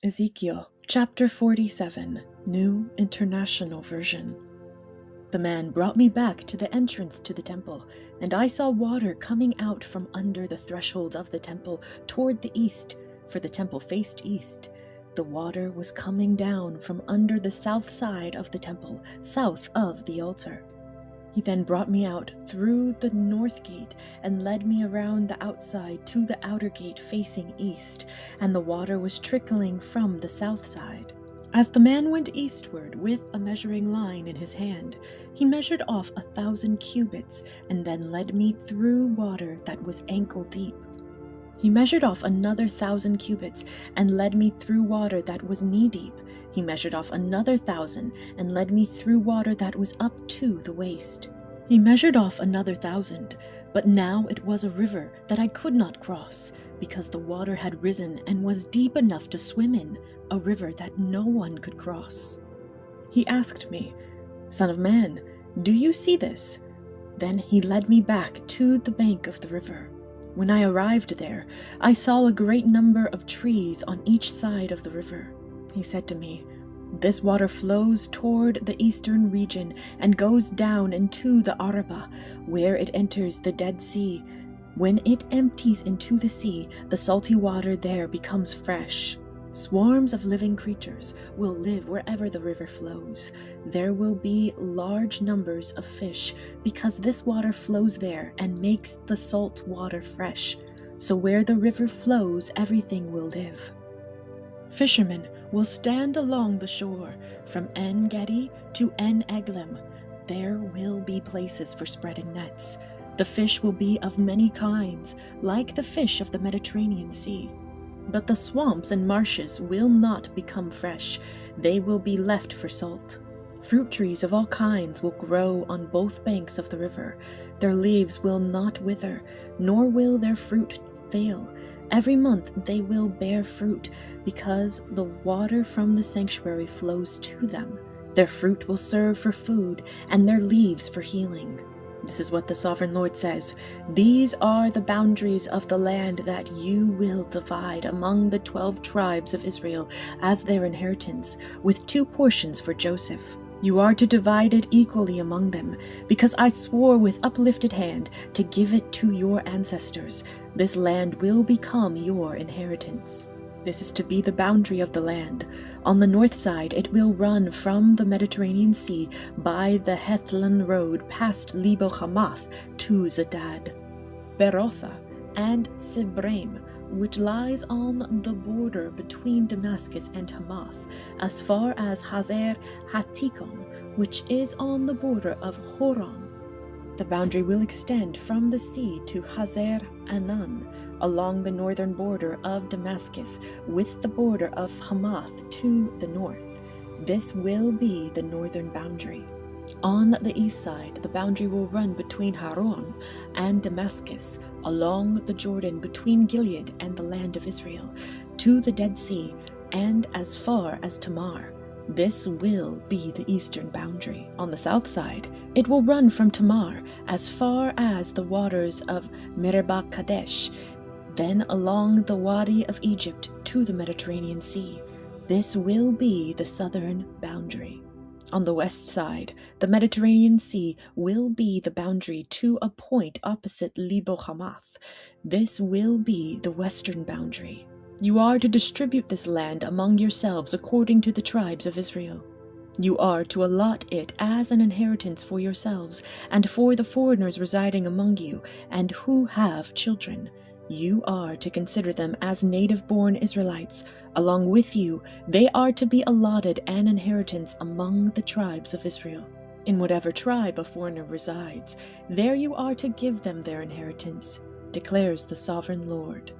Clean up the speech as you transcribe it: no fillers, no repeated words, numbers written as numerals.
Ezekiel chapter 47, New International Version. The man brought me back to the entrance to the temple, and I saw water coming out from under the threshold of the temple toward the east, for the temple faced east. The water was coming down from under the south side of the temple, south of the altar. He then brought me out through the north gate and led me around the outside to the outer gate facing east, and the water was trickling from the south side. As the man went eastward with a measuring line in his hand, he measured off 1,000 cubits and then led me through water that was ankle deep. He measured off another 1,000 cubits and led me through water that was knee deep. He measured off another 1,000 and led me through water that was up to the waist. He measured off another 1,000, but now it was a river that I could not cross, because the water had risen and was deep enough to swim in, a river that no one could cross. He asked me, "Son of man, do you see this?" Then he led me back to the bank of the river. When I arrived there, I saw a great number of trees on each side of the river. He said to me, "This water flows toward the eastern region and goes down into the Arabah, where it enters the Dead Sea. When it empties into the sea, the salty water there becomes fresh. Swarms of living creatures will live wherever the river flows. There will be large numbers of fish, because this water flows there and makes the salt water fresh. So where the river flows, everything will live. Fishermen will stand along the shore, from En Gedi to En Eglim. There will be places for spreading nets. The fish will be of many kinds, like the fish of the Mediterranean Sea. But the swamps and marshes will not become fresh. They will be left for salt. Fruit trees of all kinds will grow on both banks of the river. Their leaves will not wither, nor will their fruit fail. Every month they will bear fruit, because the water from the sanctuary flows to them. Their fruit will serve for food, and their leaves for healing. This is what the Sovereign Lord says. These are the boundaries of the land that you will divide among the 12 tribes of Israel as their inheritance, with 2 portions for Joseph. You are to divide it equally among them, because I swore with uplifted hand to give it to your ancestors. This land will become your inheritance. This is to be the boundary of the land. On the north side it will run from the Mediterranean Sea by the Hethlon road past Lebo Hamath to Zedad, Berotha, and Sibraim, which lies on the border between Damascus and Hamath, as far as Hazer Hatikon, which is on the border of Horon. The boundary will extend from the sea to Hazer Anan, along the northern border of Damascus, with the border of Hamath to the north. This will be the northern boundary. On the east side, the boundary will run between Haron and Damascus, along the Jordan between Gilead and the land of Israel, to the Dead Sea, and as far as Tamar. This will be the eastern boundary. On the south side, it will run from Tamar as far as the waters of Meribah Kadesh, then along the Wadi of Egypt to the Mediterranean Sea. This will be the southern boundary. On the west side, the Mediterranean Sea will be the boundary to a point opposite Lebo Hamath. This will be the western boundary. You are to distribute this land among yourselves according to the tribes of Israel. You are to allot it as an inheritance for yourselves and for the foreigners residing among you and who have children. You are to consider them as native-born Israelites. Along with you, they are to be allotted an inheritance among the tribes of Israel. In whatever tribe a foreigner resides, there you are to give them their inheritance, declares the Sovereign Lord.